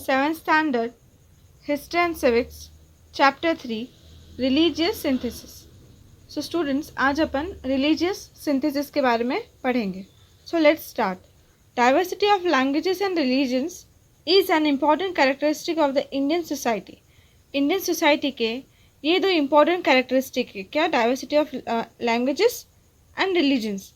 7th Standard History and Civics Chapter 3 Religious Synthesis. So students, आज अपन religious synthesis के बारे में पढ़ेंगे. So let's start. Diversity of languages and religions is an important characteristic of the Indian society. Indian society के ये दो important characteristic है क्या? Diversity of languages and religions.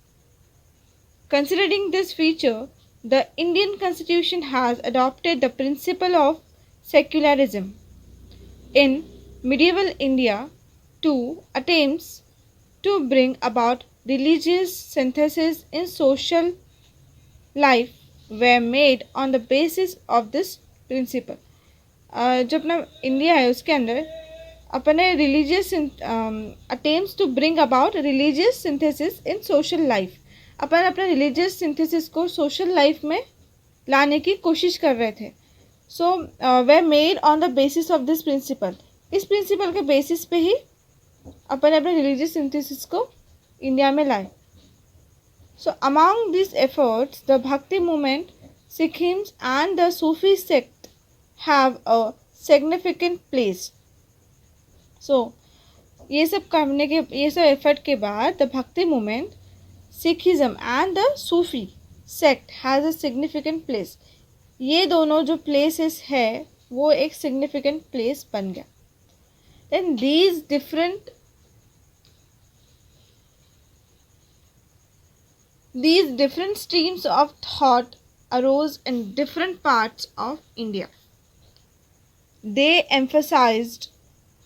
Considering this feature, the Indian Constitution has adopted the principle of secularism. In medieval India, two attempts to bring about religious synthesis in social life were made on the basis of this principle. जो अपना India है उसके अंदर अपने religious attempts to bring about religious synthesis in social life, अपन अपने religious synthesis को social life में लाने की कोशिश कर रहे थे. So we made on the basis of this principle. इस प्रिंसिपल के बेसिस पे ही अपन अपने रिलीजियस सिंथेसिस को इंडिया में लाए. So among this efforts the bhakti movement, Sikhism and the Sufi sect have a significant place. So ये सब एफर्ट के बाद the bhakti movement, Sikhism and the Sufi sect has a significant place. ये दोनों जो places है वो एक significant place बन गया. Then these different streams of thought arose in different parts of India. They emphasized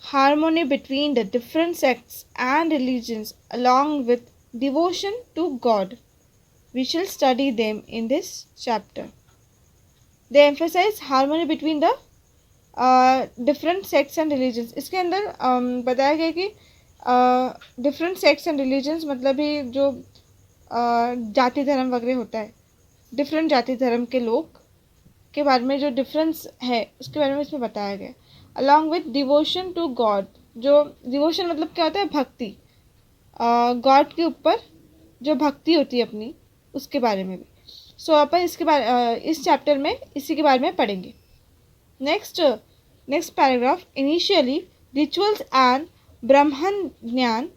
harmony between the different sects and religions along with devotion to God. We shall study them in this chapter. They emphasize harmony between the different sects and religions. इसके अंदर बताया गया कि different sects and religions मतलब ही जो जाति धर्म वगैरह होता है, different जाति धर्म के लोग के बारे में जो difference है उसके बारे में इसमें बताया गया. Along with devotion to God, जो devotion मतलब क्या होता है? भक्ति. गॉड के ऊपर जो भक्ति होती है अपनी, उसके बारे में भी. सो अपन इस चैप्टर में इसी के बारे में पढ़ेंगे. Next paragraph. Initially rituals and Brahman gyan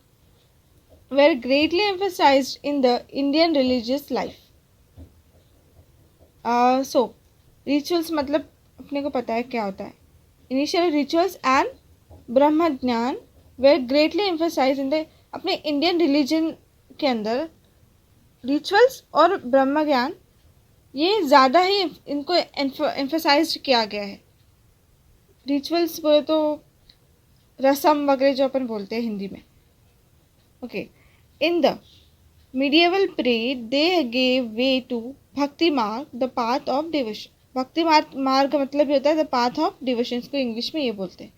were greatly emphasised in the Indian religious life. So rituals मतलब अपने को पता है क्या होता है. Initially rituals and Brahma gyan were greatly emphasise in the, अपने इंडियन रिलीजन के अंदर रिचुअल्स और ब्रह्म ज्ञान ये ज़्यादा ही इनको एम्फसाइज किया गया है. रिचुअल्स बोले तो रस्म वगैरह जो अपन बोलते हैं हिंदी में. Okay. In the medieval period they gave way to bhakti marg, the path of devotion. भक्ति मार्ग मतलब ये होता है द पाथ ऑफ डिवोशन. इसको इंग्लिश में ये बोलते हैं.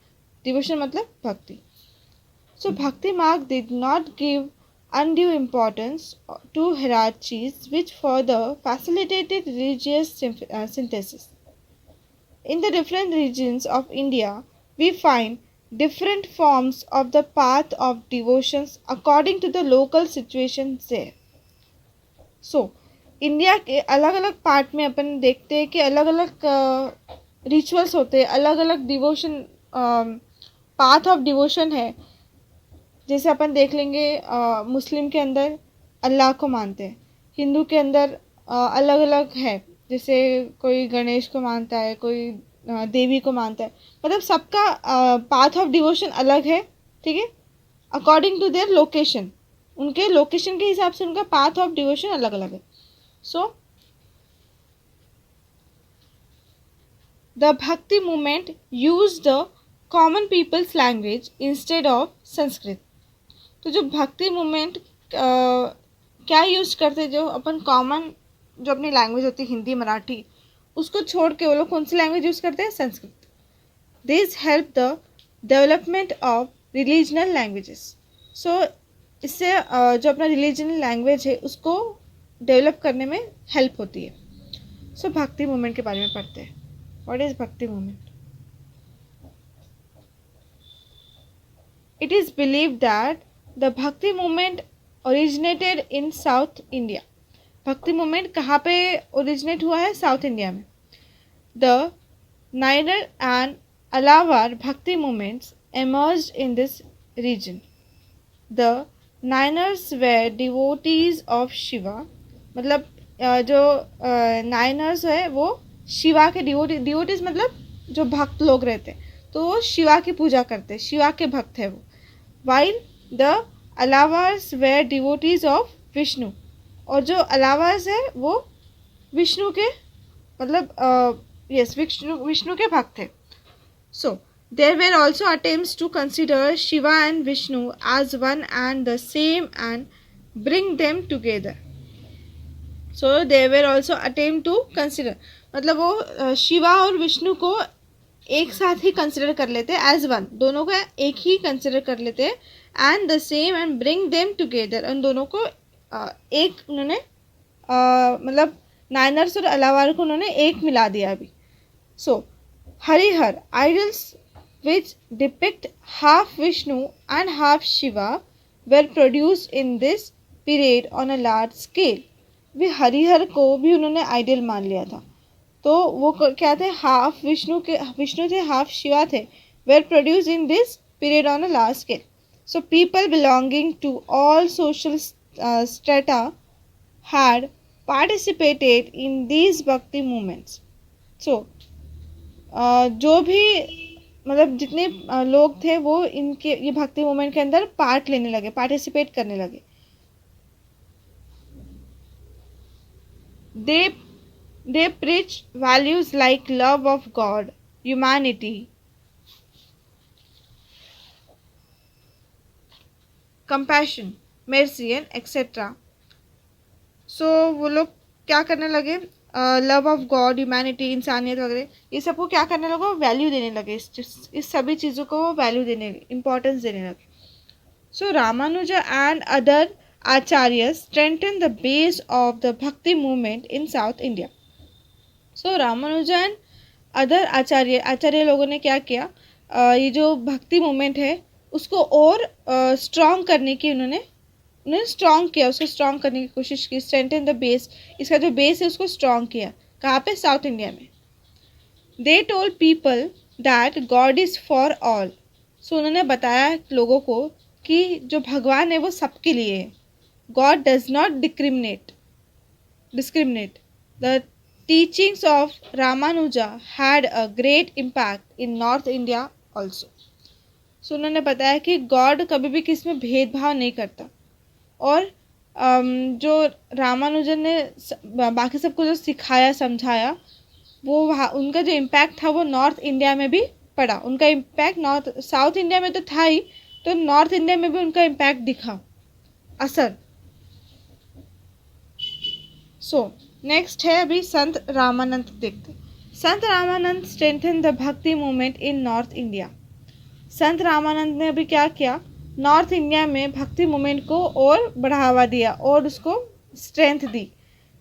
डिवोशन मतलब भक्ति. So Bhakti Marg did not give undue importance to hierarchies which further facilitated religious synthesis. In the different regions of India, we find different forms of the path of devotions according to the local situations there. So, India के अलग अलग part में अपन देखते हैं कि अलग अलग rituals होते हैं, अलग अलग डिवोशन पाथ ऑफ डिवोशन है. जैसे अपन देख लेंगे मुस्लिम के अंदर अल्लाह को मानते हैं, हिंदू के अंदर अलग अलग है. जैसे कोई गणेश को मानता है, कोई देवी को मानता है. मतलब सबका पाथ ऑफ डिवोशन अलग है. ठीक है. अकॉर्डिंग टू देयर लोकेशन, उनके लोकेशन के हिसाब से उनका पाथ ऑफ डिवोशन अलग अलग है. So the bhakti movement use the common people's language instead of Sanskrit. तो जो भक्ति मूवमेंट क्या यूज़ करते, जो अपन कॉमन जो अपनी लैंग्वेज होती है हिंदी मराठी, उसको छोड़ के वो लोग कौन सी लैंग्वेज यूज़ करते हैं? Sanskrit. This help the development of regional languages. So इससे जो अपना रिलीजनल लैंग्वेज है उसको डेवलप करने में हेल्प होती है. सो भक्ति मूवमेंट के बारे में पढ़ते हैं. व्हाट इज़ भक्ति movement? It is believed that the Bhakti movement originated in South India. भक्ति मूवमेंट कहाँ पे ओरिजिनेट हुआ है? साउथ इंडिया में. The Nainar and Alavar Bhakti movements emerged in this region. The Nainars were devotees of Shiva. मतलब जो नाइनर्स है वो शिवा के डिवोटीज मतलब जो भक्त लोग रहते हैं, तो वो शिवा की पूजा करते, शिवा के भक्त है वो. While the Alvars were devotees of Vishnu, और जो अलावास है वो विष्णु के मतलब यस विष्णु के भक्त थे. सो there were also attempts to consider Shiva and Vishnu as one and the same and bring them together. So there were also attempt to consider, मतलब वो शिवा और विष्णु को एक साथ ही कंसिडर कर लेते एज वन, दोनों को एक ही कंसिडर कर लेते and the same and bring them together, उन दोनों को एक उन्होंने मतलब नाइनर्स और अलावार को उन्होंने एक मिला दिया अभी. So Harihar idols which depict half Vishnu and half Shiva were produced in this period on a large scale. भी हरिहर को भी उन्होंने आइडल मान लिया था, तो वो क्या थे, हाफ विष्णु थे, हाफ शिवा थे. were produced in this period on a large scale. So people belonging to all social strata had participated in these bhakti movements. So जो भी मतलब जितने लोग थे वो इनके ये भक्ति मूवमेंट के अंदर पार्ट लेने लगे, पार्टिसिपेट करने लगे. They preach values like love of God, humanity, compassion, mercy and etcetera. So वो लोग क्या करने लगे, लव ऑफ गॉड, ह्यूमैनिटी, इंसानियत वगैरह, ये सबको क्या करने लगे, वैल्यू देने लगे, इस सभी चीज़ों को वो वैल्यू देने, इम्पोर्टेंस देने लगे. So Ramanuja and other acharya strengthen the base of the bhakti movement in south India. So Ramanuja and other acharya लोगों ने क्या किया, ये जो भक्ति मूवमेंट है उसको और स्ट्रॉन्ग करने की उन्होंने स्ट्रॉन्ग किया, उसको स्ट्रॉन्ग करने की कोशिश की. स्ट्रेंथन द बेस, इसका जो बेस है उसको स्ट्रॉन्ग किया. कहाँ पे, साउथ इंडिया में. They told people that God is for all. So उन्होंने बताया लोगों को कि जो भगवान है वो सबके लिए है. God does not discriminate. The teachings of Ramanuja had a great impact in north India also. So उन्होंने बताया कि गॉड कभी भी किसी में भेदभाव नहीं करता, और जो रामानुजन ने बाकी सबको जो सिखाया समझाया वो वहाँ उनका जो इम्पैक्ट था वो नॉर्थ इंडिया में भी पड़ा. उनका इम्पैक्ट साउथ इंडिया में तो था ही, तो नॉर्थ इंडिया में भी उनका इम्पैक्ट दिखा, असर. सो नेक्स्ट है अभी संत रामानंद देखते. संत Ramanand strengthen the bhakti movement in north India. संत रामानंद ने अभी क्या किया, नॉर्थ इंडिया में भक्ति मूवमेंट को और बढ़ावा दिया और उसको strength the.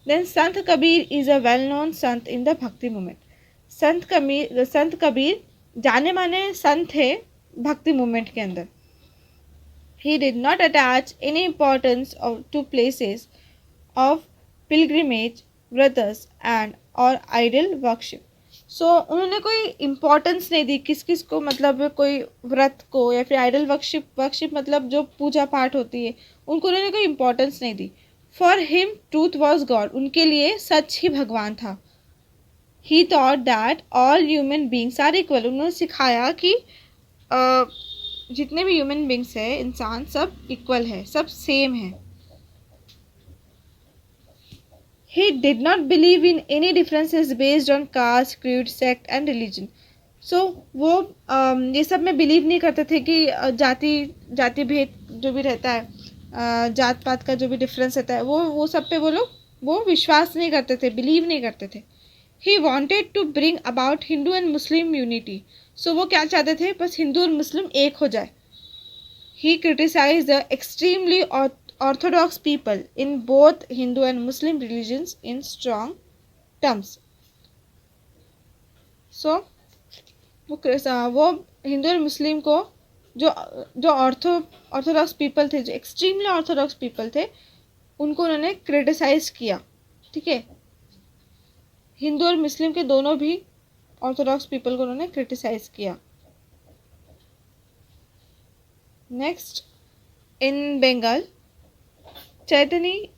Then Sant Kabir is a well known Sant in the bhakti movement. संत कबीर जाने माने संत थे भक्ति मूवमेंट के अंदर. He did not attach any importance to places of pilgrimage, vratas and और आइडल वर्शिप. सो उन्होंने कोई इम्पोर्टेंस नहीं दी किस को, मतलब कोई व्रत को या फिर आइडल वर्शिप मतलब जो पूजा पाठ होती है उनको उन्होंने कोई इम्पोर्टेंस नहीं दी. For him truth was God. उनके लिए सच ही भगवान था. He thought that all human beings are equal. उन्होंने सिखाया कि जितने भी ह्यूमन बींग्स है, इंसान, सब इक्वल है, सब सेम है. He did not believe in any differences based on caste, creed, sect and religion. So वो ये सब में बिलीव नहीं करते थे कि जाति भेद जो भी रहता है, जात पात का जो भी डिफरेंस रहता है, वो सब पे वो लोग वो विश्वास नहीं करते थे, बिलीव नहीं करते थे. He wanted to bring about Hindu and Muslim unity. So वो क्या चाहते थे, बस हिंदू और मुस्लिम एक हो जाए. He criticized the extremely orthodox people in both Hindu and Muslim religions in strong terms. So वो हिंदू और मुस्लिम को जो ऑर्थोडॉक्स पीपल थे, जो एक्सट्रीमली ऑर्थोडॉक्स पीपल थे, उनको उन्होंने क्रिटिसाइज किया. ठीक है, हिंदू और मुस्लिम के दोनों भी ऑर्थोडॉक्स पीपल को उन्होंने क्रिटिसाइज किया। Next, in Bengal Chaitanya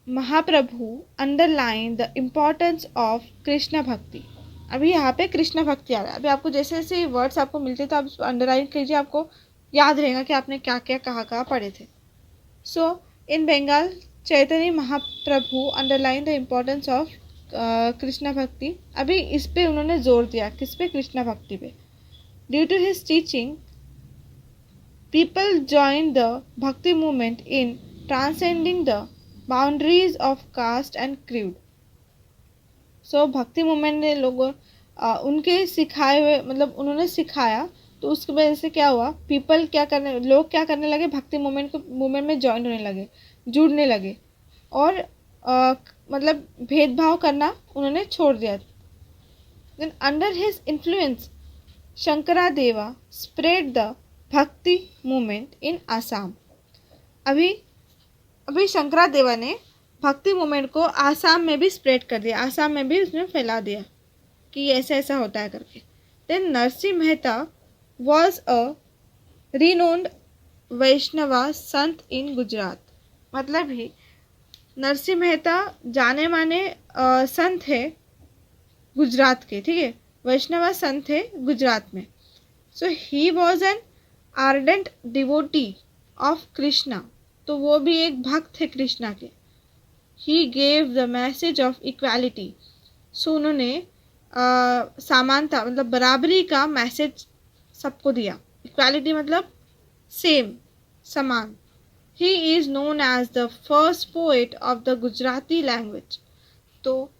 Mahaprabhu underline the importance of Krishna bhakti. अभी यहाँ पे कृष्ण भक्ति आ रहा है। अभी आपको जैसे जैसे वर्ड्स आपको मिलते तो आप अंडरलाइन कीजिए, आपको याद रहेगा कि आपने क्या क्या कहाँ पढ़े थे। So in Bengal Chaitanya Mahaprabhu underline the importance of Krishna bhakti. अभी इस पे उन्होंने जोर दिया, किस पे? कृष्ण भक्ति पे। Due to his teaching people join the bhakti movement in transcending the boundaries of caste and creed. So bhakti movement ने लोगों उनके सिखाए हुए, मतलब उन्होंने सिखाया, तो उसकी वजह से क्या हुआ, लोग क्या करने लगे, भक्ति मूवमेंट में ज्वाइन होने लगे, जुड़ने लगे, और मतलब भेदभाव करना उन्होंने छोड़ दिया। Then under his influence Shankaradeva spread the bhakti movement in Assam. अभी शंकरादेवा ने भक्ति मूवमेंट को आसाम में भी स्प्रेड कर दिया, आसाम में भी उसने फैला दिया कि ऐसा ऐसा होता है करके। Then Narsinh Mehta was a renowned Vaishnava sant in Gujarat. मतलब ही नरसिंह मेहता जाने माने संत है गुजरात के, ठीक है, वैष्णवा संत है गुजरात में। So he was an ardent devotee of Krishna, तो वो भी एक भक्त थे कृष्णा के। He gave the message of equality, so उन्होंने समानता मतलब बराबरी का मैसेज सबको दिया। इक्वालिटी मतलब सेम, समान। He is known as the first poet of the Gujarati language, तो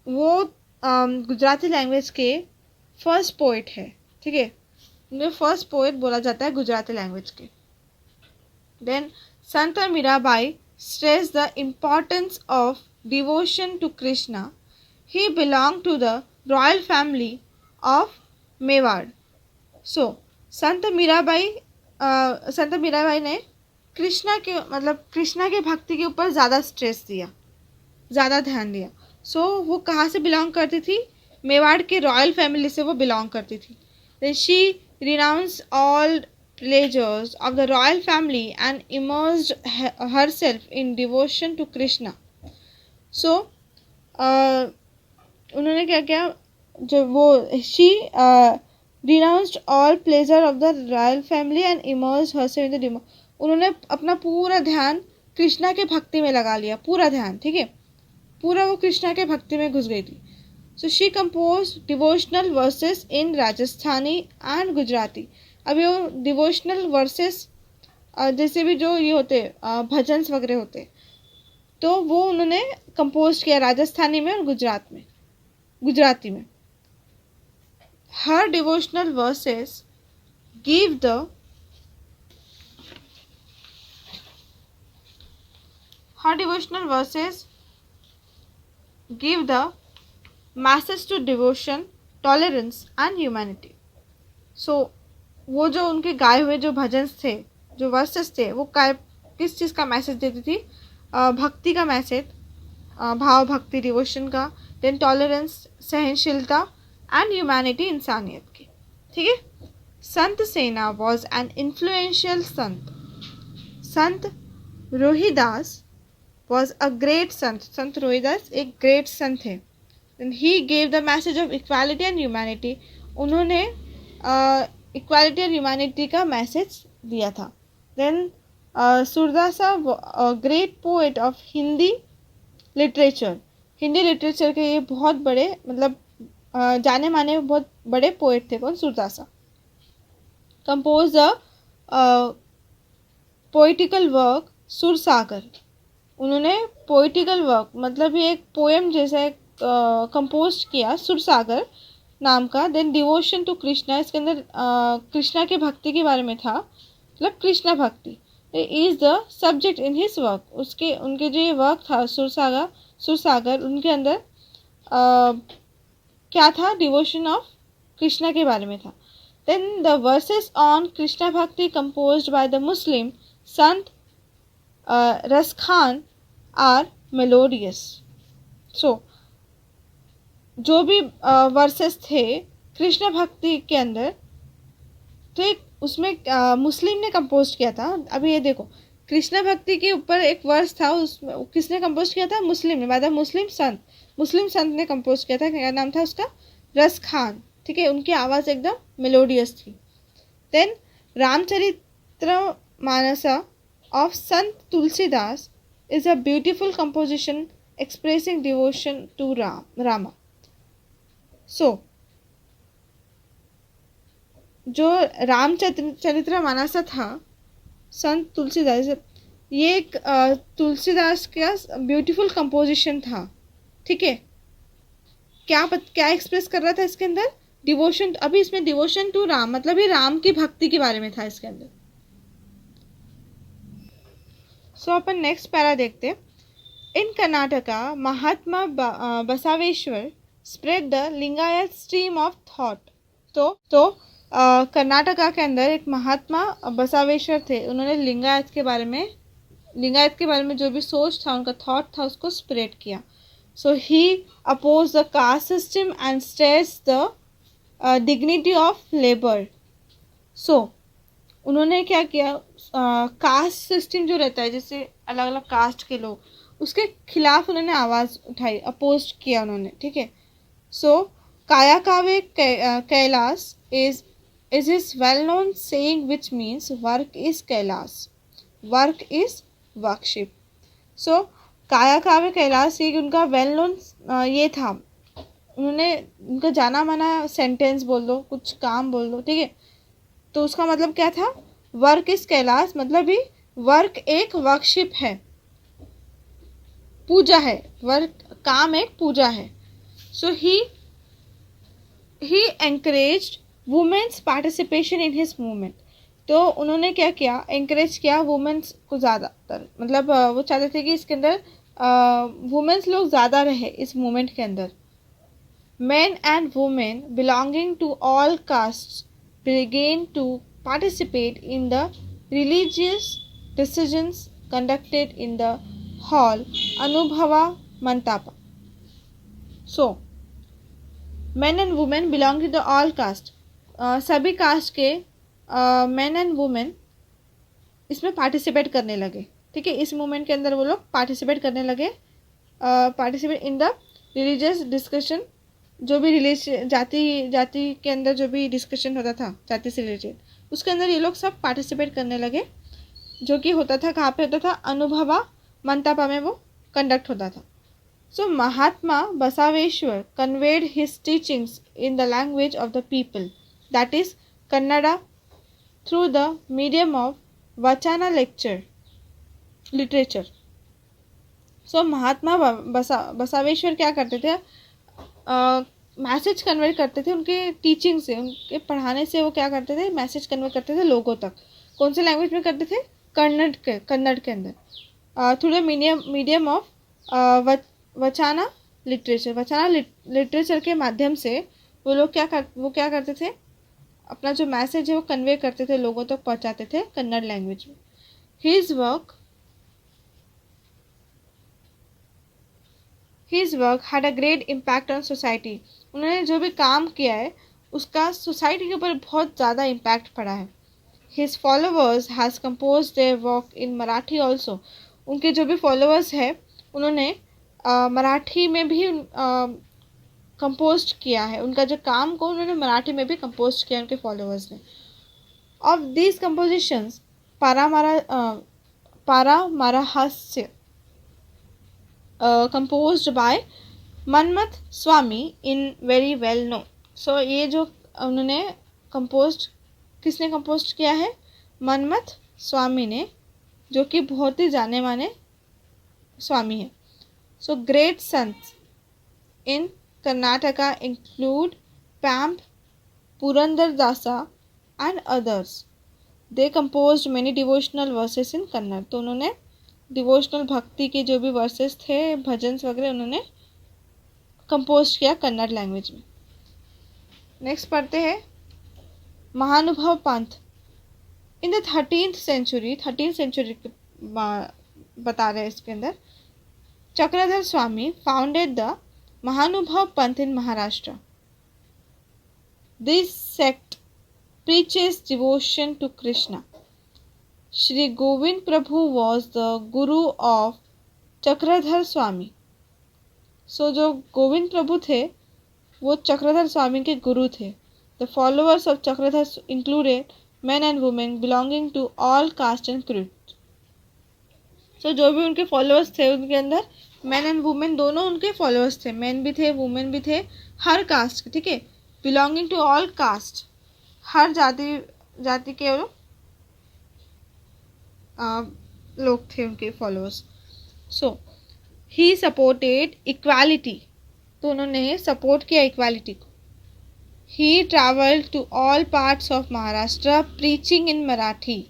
वो गुजराती लैंग्वेज के फर्स्ट पोएट है, ठीक है, उन्हें फर्स्ट पोएट बोला जाता है गुजराती लैंग्वेज के। Then Sant Mirabai stress the importance of devotion to Krishna. He belonged to the royal family of Mewar. So, संत मीराबाई ने कृष्णा के भक्ति के ऊपर ज़्यादा स्ट्रेस दिया, ज़्यादा ध्यान दिया। सो वो कहाँ से बिलोंग करती थी? मेवाड़ के रॉयल फैमिली से वो बिलोंग करती थी। Then she renounced all pleasures of the royal family and immersed herself in devotion to Krishna. So उन्होंने क्या किया, जो वो she renounced all pleasure of the royal family and immersed herself in the devotion. उन्होंने अपना पूरा ध्यान कृष्णा के भक्ति में लगा लिया, पूरा ध्यान, ठीक है, पूरा वो कृष्णा के भक्ति में घुस गई थी। So she composed devotional verses in Rajasthani and Gujarati. अभी वो डिवोशनल वर्सेस जैसे भी जो ये होते भजन्स वगैरह होते, तो वो उन्होंने कंपोज किया राजस्थानी में और गुजराती में। हर devotional verses give the message to devotion, tolerance and humanity. So वो जो उनके गाए हुए जो भजन्स थे, जो वर्सेस थे, वो किस चीज़ का मैसेज देती थी? भक्ति का मैसेज, भाव भक्ति, डिवोशन का। देन टॉलरेंस, सहनशीलता, एंड ह्यूमैनिटी, इंसानियत की, ठीक है। संत सेना was an influential Sant. Sant Rohidas was a great संत। संत रोहिदास एक ग्रेट संत थे। Then he gave the message of equality and humanity. उन्होंने इक्वालिटी एंड ह्यूमैनिटी का मैसेज दिया था। Then Surdas great poet of Hindi literature. Hindi literature के ये बहुत बड़े मतलब जाने माने बहुत बड़े पोएट थे। कौन? Surdas. Compose the poetical work Sursagar. उन्होंने पोइटिकल वर्क मतलब ये एक पोएम जैसा कंपोज किया सुरसागर नाम का। देन डिवोशन टू कृष्णा, इसके अंदर कृष्णा के भक्ति के बारे में था, मतलब कृष्णा भक्ति is the subject in his work. उनके जो ये वर्क था सुरसागर, उनके अंदर क्या था? डिवोशन ऑफ कृष्णा के बारे में था। Then the verses on Krishna bhakti composed by the Muslim Sant Raskhan are melodious. सो जो भी वर्सेस थे कृष्ण भक्ति के अंदर, तो एक उसमें मुस्लिम ने कंपोज किया था। अभी ये देखो, कृष्ण भक्ति के ऊपर एक वर्स था, उसमें किसने कंपोज किया था? मुस्लिम ने, बाद मुस्लिम संत ने कंपोज किया था। क्या नाम था उसका? रस खान। ठीक है, उनकी आवाज़ एकदम मेलोडियस थी। Then Ramcharitra Mansa of Sant Tulsidas is a beautiful composition expressing devotion to Rama. So, जो रामचरित्र मानसा था संत तुलसीदास, ये एक तुलसीदास का ब्यूटीफुल कंपोजिशन था। ठीक है, क्या एक्सप्रेस कर रहा था इसके अंदर? डिवोशन। अभी इसमें डिवोशन टू राम मतलब ये राम की भक्ति के बारे में था इसके अंदर। सो अपन नेक्स्ट पैरा देखते हैं। In Karnataka Mahatma Basaveshwara spread the Lingayat stream of thought. तो कर्नाटका के अंदर एक महात्मा बसवेश्वर थे, उन्होंने लिंगायत के बारे में जो भी सोच था, उनका थॉट था, उसको स्प्रेड किया। So he oppose the caste system and stress the dignity of labour. So उन्होंने क्या किया, कास्ट सिस्टम जो रहता है, जैसे अलग अलग कास्ट के लोग, उसके खिलाफ उन्होंने आवाज़ उठाई, अपोज किया उन्होंने। ठीक है, so kaya kave kailas is his well known saying which means work is kailas, work is worship. So kaya kave Kailash ये उनका वेल नोन ये था, उन्होंने उनका जाना माना सेंटेंस बोल दो, कुछ काम बोल दो। ठीक है, तो उसका मतलब क्या था? वर्क इज कैलाश, मतलब ही वर्क एक वर्कशिप है, पूजा है। वर्क काम एक पूजा है। So he encouraged women's participation in his movement. तो उन्होंने क्या किया? एंकरेज किया वुमेन्स को ज़्यादातर, मतलब वो चाहते थे कि इसके अंदर वुमेन्स लोग ज़्यादा रहे इस मूवमेंट के अंदर। Men and women belonging to all castes began to participate in the religious decisions conducted in the hall Anubhava Mantapa. So, men and women belonging to the all caste, सभी cast के men and women इसमें participate करने लगे। ठीक है, इस movement के अंदर वो लोग पार्टिसिपेट करने लगे, participate in the religious discussion, जो भी जाति के अंदर जो भी डिस्कशन होता था जाति से रिलेटेड, उसके अंदर ये लोग सब पार्टिसिपेट करने लगे, जो कि होता था कहाँ पे होता था? अनुभवा मंतापा में वो कंडक्ट होता था। So Mahatma Basaveshwara conveyed his teachings in the language of the people, that is Kannada, through the medium of vachana literature. So Mahatma Basaveshwara क्या करते थे? मैसेज कन्वे करते थे, उनके टीचिंग से, उनके पढ़ाने से वो क्या करते थे? मैसेज कन्वे करते थे लोगों तक। कौन से लैंग्वेज में करते थे? कन्नड़ के अंदर, through the medium of vachana literature के माध्यम से वो लोग क्या करते थे? अपना जो मैसेज है वो कन्वे करते थे, लोगों तक पहुंचाते थे कन्नड़ लैंग्वेज में। His work had a great impact on society. उन्होंने जो भी काम किया है उसका सोसाइटी के ऊपर बहुत ज़्यादा इम्पैक्ट पड़ा है। His followers has composed their work in Marathi also. उनके जो भी फॉलोअर्स है उन्होंने मराठी में भी कंपोज किया है, उनका जो काम को उन्होंने मराठी में भी कंपोज किया उनके फॉलोअर्स ने। Of these compositions Paramarahasya composed by Manmatha Swami in very well know. So ये जो उन्होंने किसने कंपोज किया है? मनमथ स्वामी ने, जो कि बहुत ही जाने माने स्वामी है। So great sant in Karnataka include Pampa, Purandaradasa and others. They composed many devotional verses in Kannada. तो उन्होंने डिवोशनल भक्ति के जो भी वर्सेस थे, भजन वगैरह, उन्होंने कंपोज किया कन्नड़ लैंग्वेज में। नेक्स्ट पढ़ते हैं महानुभव panth. In the 13th century बता रहे हैं इसके अंदर, Chakradhar Swami founded the Mahanubhav panth in Maharashtra. This sect preaches devotion to Krishna. Shri Govind Prabhu was the guru of Chakradhar Swami. So जो गोविंद प्रभु थे वो चक्रधर स्वामी के गुरु थे. The followers of Chakradhar included men and women belonging to all caste and creed. सो जो भी उनके फॉलोअर्स थे उनके अंदर मैन एंड वुमेन दोनों उनके फॉलोअर्स थे. मैन भी थे वुमेन भी थे, हर कास्ट के. ठीक है, बिलोंगिंग टू ऑल कास्ट, हर जाति के लोग थे उनके followers. So he supported equality, तो उन्होंने सपोर्ट किया इक्वालिटी को. He travelled to all parts of Maharashtra preaching in Marathi.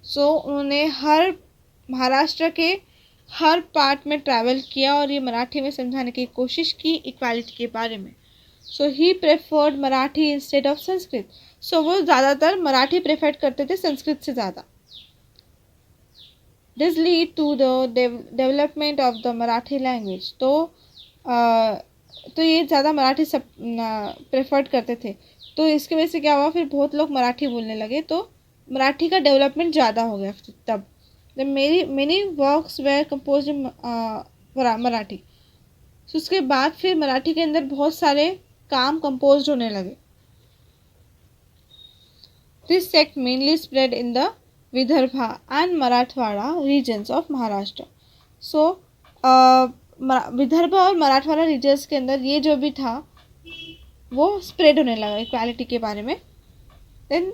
So उन्होंने हर महाराष्ट्र के हर पार्ट में ट्रैवल किया और ये मराठी में समझाने की कोशिश की इक्वालिटी के बारे में. So he preferred Marathi instead of Sanskrit. So वो ज़्यादातर मराठी प्रेफर करते थे संस्कृत से ज़्यादा. This lead to the development of the Marathi language. तो ये ज़्यादा मराठी सब प्रेफर्ड करते थे. तो इसकी वजह से क्या हुआ, फिर बहुत लोग मराठी बोलने लगे, तो मराठी का डेवलपमेंट ज़्यादा हो गया. तब many works were compose in Marathi. तो उसके बाद फिर मराठी के अंदर बहुत सारे काम कंपोज होने लगे. This sect mainly spread in the Vidarbha and Marathwada regions of Maharashtra. So Vidarbha और मराठवाड़ा रीजन्स के अंदर ये जो भी था वो स्प्रेड होने लगा इक्वालिटी के बारे में. Then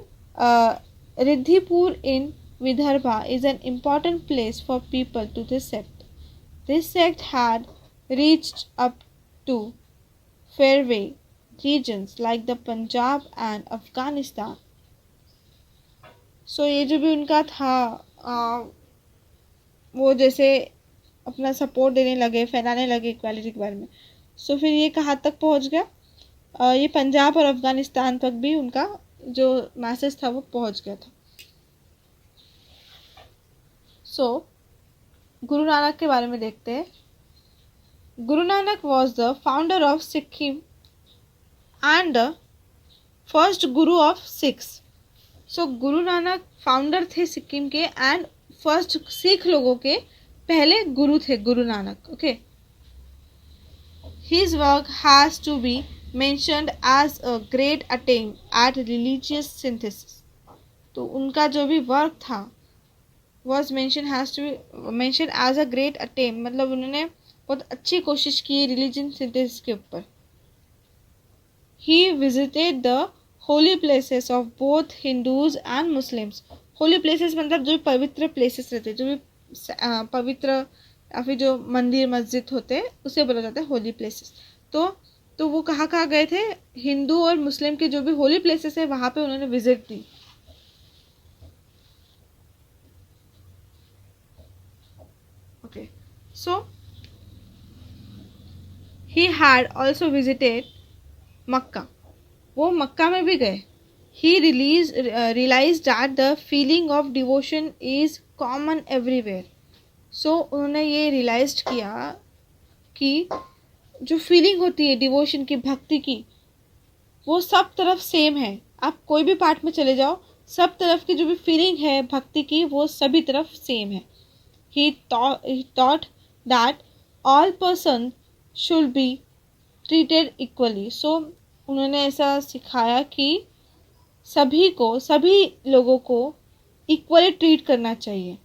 Riddhipur in Vidarbha is an important place for people to this sect. This sect had reached up to faraway regions like the Punjab and Afghanistan. So ये जो भी उनका था वो जैसे अपना सपोर्ट देने लगे, फैलाने लगे इक्वालिटी के बारे में. सो फिर ये कहाँ तक पहुँच गया, ये पंजाब और अफ़गानिस्तान तक भी उनका जो मैसेज था वो पहुँच गया था. सो गुरु नानक के बारे में देखते हैं. Guru Nanak was the founder of Sikkim and the first Guru of Sikhs. So Guru Nanak founder थे सिक्किम के एंड फर्स्ट सिख लोगों के पहले गुरु थे Guru Nanak. Okay, his work has to be mentioned as a great attempt at religious synthesis. तो उनका जो भी वर्क था was mentioned has to be mentioned as a great attempt. मतलब उन्होंने बहुत अच्छी कोशिश की रिलीजन सिंथेसिस के ऊपर. He visited the holy places of both Hindus and Muslims. Holy places मतलब जो पवित्र places रहते, जो भी पवित्र या फिर जो मंदिर मस्जिद होते उसे बोला जाता है holy places. तो वो कहाँ गए थे, हिंदू और मुस्लिम के जो भी होली प्लेसेस है वहाँ पे उन्होंने visit the. Okay, so he had also visited Makkah. वो मक्का में भी गए. He realized that the feeling of devotion is common everywhere. So उन्होंने ये realized किया कि जो फीलिंग होती है डिवोशन की, भक्ति की, वो सब तरफ सेम है. आप कोई भी पार्ट में चले जाओ, सब तरफ की जो भी फीलिंग है भक्ति की वो सभी तरफ सेम है. He taught that all persons should be treated equally. So उन्होंने ऐसा सिखाया कि सभी लोगों को इक्वली ट्रीट करना चाहिए.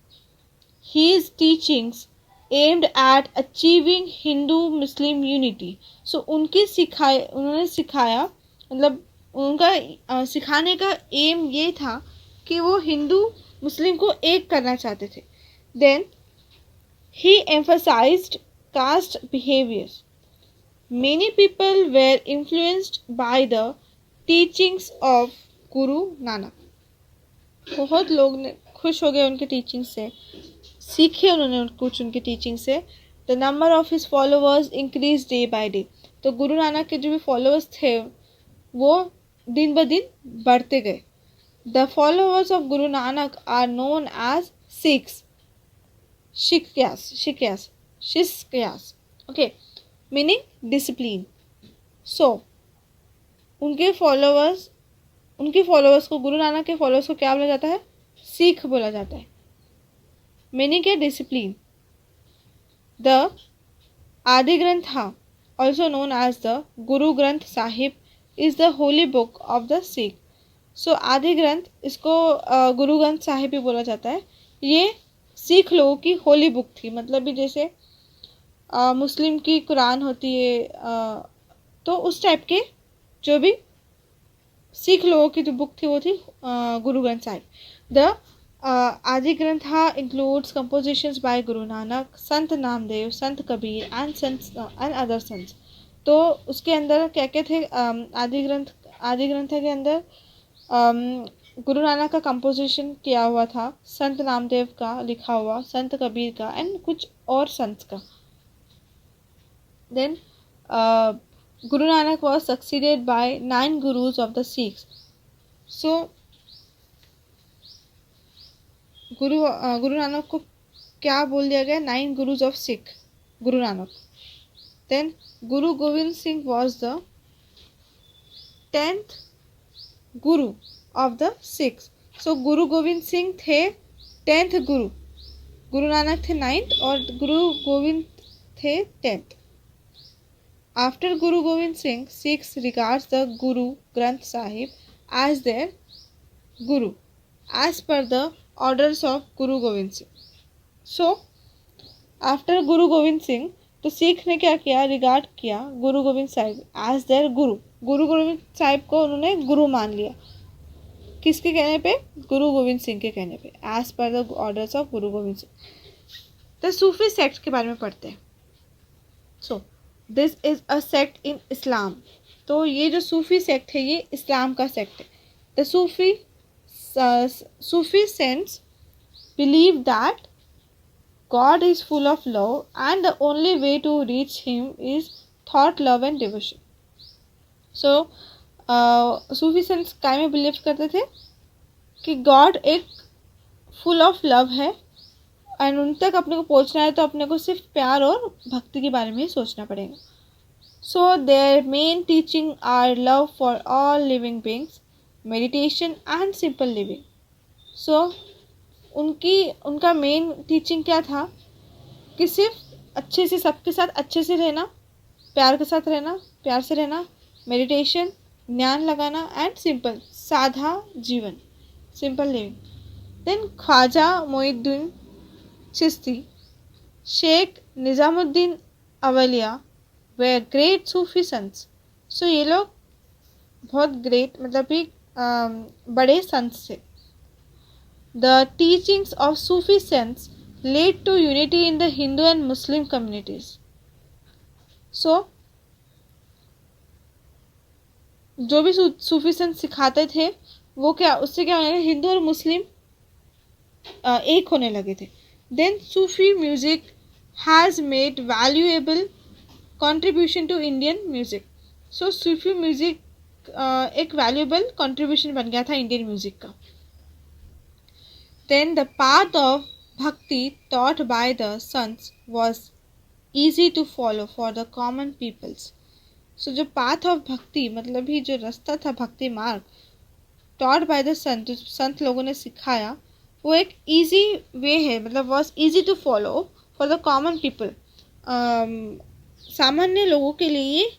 His teachings aimed at achieving Hindu-Muslim unity. So उन्होंने सिखाया, मतलब उनका सिखाने का एम ये था कि वो हिंदू मुस्लिम को एक करना चाहते थे. Then he emphasized caste behaviors. Many people were influenced by the teachings of Guru Nanak. बहुत लोग ने खुश हो गए उनके टीचिंग से, सीखे उन्होंने कुछ उनकी टीचिंग से. The number of his followers increased day by day. तो गुरु नानक के जो भी फॉलोअर्स थे वो दिन ब दिन बढ़ते गए. The followers of Guru Nanak are known as Sikhs. Shikyas, okay, meaning discipline. So उनके फॉलोअर्स को, गुरु नानक के फॉलोअर्स को क्या बोला जाता है? सिख बोला जाता है। मीनिंग क्या? डिसिप्लिन। द आदि ग्रंथ, also known as the Guru Granth Sahib, is the holy book of the Sikh. सो आदि ग्रंथ, इसको गुरु ग्रंथ साहिब भी बोला जाता है। ये सिख लोगों की होली बुक थी। मतलब भी जैसे मुस्लिम की कुरान होती है, तो उस टाइप के जो भी सिख लोगों की जो बुक थी वो थी गुरु ग्रंथ साहिब। द आदि ग्रंथ includes compositions bye Guru Nanak, Sant Namdev, Sant Kabir and other संत। तो उसके अंदर क्या क्या थे? आदि ग्रंथ के अंदर गुरु नानक का कंपोजिशन किया हुआ था, संत नामदेव का लिखा हुआ, संत कबीर का एंड कुछ और संत का। Then Guru Nanak was succeeded by 9 gurus of the Sikhs. So Guru Nanak को क्या बोल दिया गया? 9 gurus of Sikh, Guru Nanak. Then Guru Govind Singh was the 10th Guru of the six. सो गुरु गोविंद सिंह थे 10th गुरु, गुरु नानक थे 9th और गुरु गोविंद थे 10th। After Guru Gobind Singh, Sikhs regards the Guru Granth Sahib as their Guru, as per the orders of Guru Gobind Singh. So, after Guru Gobind Singh, तो सिख ने क्या किया? Regard किया गुरु Govind Sahib as there गुरु। गुरु गोविंद साहिब को उन्होंने गुरु मान लिया। किसके कहने पे? गुरु गोविंद सिंह के कहने पे, as per the orders of गुरु गोविंद सिंह। तो सूफी सेक्ट के बारे में पढ़ते हैं। So this is a sect in Islam. तो ये जो सूफी सेक्ट है ये इस्लाम का सेक्ट है। The Sufi sense believe that God is full of love and the only way to reach him is thought, love and devotion. So Sufi sense काय में believe करते थे कि गॉड एक फुल ऑफ लव है and उन तक अपने को पहुंचना है तो अपने को सिर्फ प्यार और भक्ति के बारे में ही सोचना पड़ेगा। So their main teaching are love for all living beings, meditation and simple living. So उनका मेन टीचिंग क्या था कि सिर्फ अच्छे से सबके साथ अच्छे से रहना, प्यार के साथ रहना, प्यार से रहना, मेडिटेशन, ध्यान लगाना एंड सिंपल, साधा जीवन, simple living. Then Khwaja Moinuddin Chishti, Sheikh Nizamuddin Auliya were great Sufi sant. So ये लोग बहुत ग्रेट मतलब भी बड़े संत थे। The teachings of Sufi saints led to unity in the Hindu and Muslim communities. So, जो भी सूफी संत सिखाते थे वो क्या, उससे क्या होने लगा? हिंदू और मुस्लिम एक होने लगे थे। Then Sufi music has made valuable contribution to Indian music. So Sufi music एक valuable contribution बन गया था इंडियन म्यूजिक का। Then the path of bhakti taught by the sons was easy to follow for the common peoples. So जो path of bhakti मतलब भी जो रास्ता था भक्ति मार्ग taught by the संत, संत लोगों ने सिखाया, वो एक easy way है, मतलब was easy to follow for the common people. सामान्य लोगों के लिए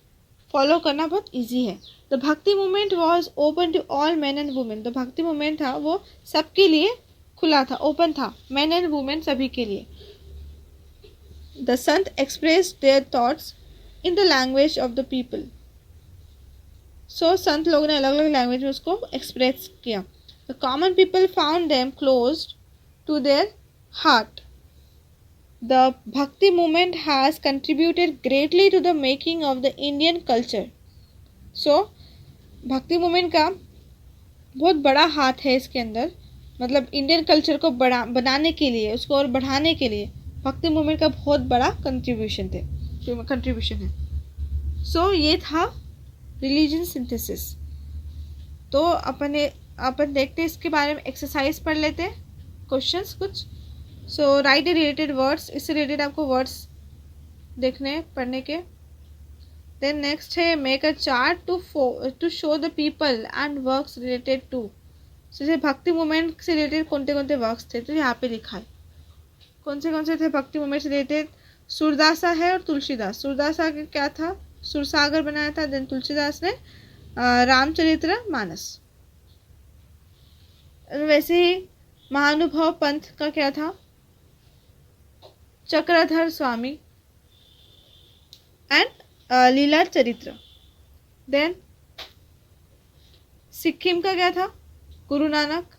फॉलो करना बहुत easy है। The bhakti movement was open to all men and women. तो भक्ति मूवमेंट था वो सबके लिए खुला था, ओपन था, मैन एंड वुमेन सभी के लिए। The sant express their thoughts in the language of the people. So संत लोगों ने अलग अलग लैंग्वेज में उसको एक्सप्रेस किया। The common people found them close to their heart. The bhakti movement has contributed greatly to the making of the Indian culture. So bhakti movement का बहुत बड़ा हाथ है इसके अंदर, मतलब इंडियन कल्चर को बनाने के लिए, उसको और बढ़ाने के लिए भक्ति मूवमेंट का बहुत बड़ा कंट्रीब्यूशन है। सो ये था रिलीजन सिंथेसिस। तो अपन देखते हैं इसके बारे में, एक्सरसाइज पढ़ लेते हैं, क्वेश्चंस कुछ। सो राइट रिलेटेड वर्ड्स, इससे रिलेटेड आपको वर्ड्स देखने पढ़ने के। देन नेक्स्ट है make a chart to show the people and works related to. जैसे भक्ति मूवमेंट से रिलेटेड कौन कौन से वर्क्स थे तो यहाँ पे लिखा है कौन से थे भक्ति मूवमेंट से रिलेटेड। सूरदासा है और तुलसीदास। सूरदासा का क्या था, सुरसागर बनाया था। देन तुलसीदास ने रामचरित्र मानस। वैसे ही महानुभव पंथ का क्या था, चक्रधर स्वामी एंड लीला चरित्र। देन सिक्किम का क्या था, गुरु नानक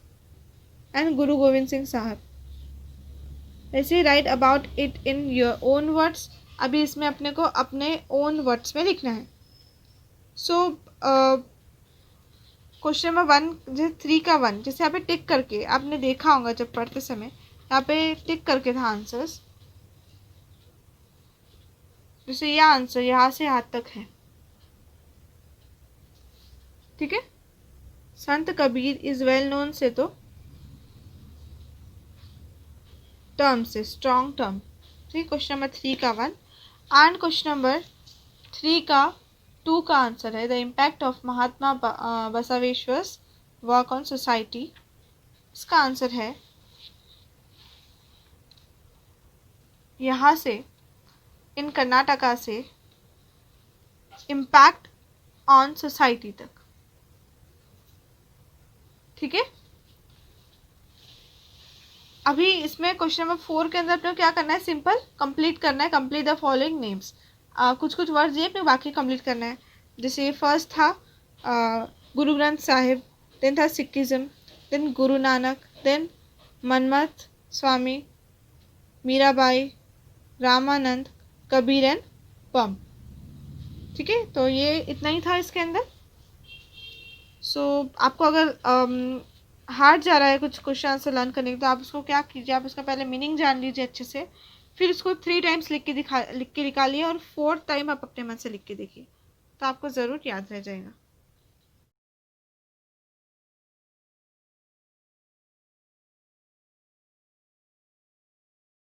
एंड गुरु गोविंद सिंह साहब। वैसे right about it in your own words. अभी इसमें अपने को अपने ओन वर्ड्स में लिखना है। सो क्वेश्चन नंबर 1 जैसे 3 का 1 जैसे यहाँ पे टिक करके आपने देखा होगा जब पढ़ते समय यहाँ पे टिक करके था आंसर्स। जैसे यह आंसर यहाँ से यहाँ तक है, ठीक है। संत कबीर इज वेल नोन से तो टर्म से स्ट्रॉन्ग टर्म, ठीक। क्वेश्चन नंबर 3 का 1 एंड क्वेश्चन नंबर 3 का 2 का आंसर है the impact of Mahatma Basaveshwara's work on society. इसका आंसर है यहाँ से इन कर्नाटका से इम्पैक्ट ऑन सोसाइटी तक, ठीक है। अभी इसमें क्वेश्चन नंबर 4 के अंदर अपने क्या करना है, सिंपल कंप्लीट करना है। Complete the following names. कुछ वर्ड्स दिए अपने बाकी कंप्लीट करना है। जैसे फर्स्ट था गुरु ग्रंथ साहिब, देन था Sikhism, then Guru Nanak, then Manmath Swami, Mirabai, Ramanand, Kabir and पम, ठीक है। तो ये इतना ही था इसके अंदर। सो आपको अगर हार्ड जा रहा है कुछ क्वेश्चन आंसर लर्न करने के तो आप उसको क्या कीजिए, आप उसका पहले मीनिंग जान लीजिए अच्छे से, फिर उसको 3 टाइम्स लिख के निकालिए और 4th टाइम आप अपने मन से लिख के देखिए तो आपको ज़रूर याद रह जाएगा।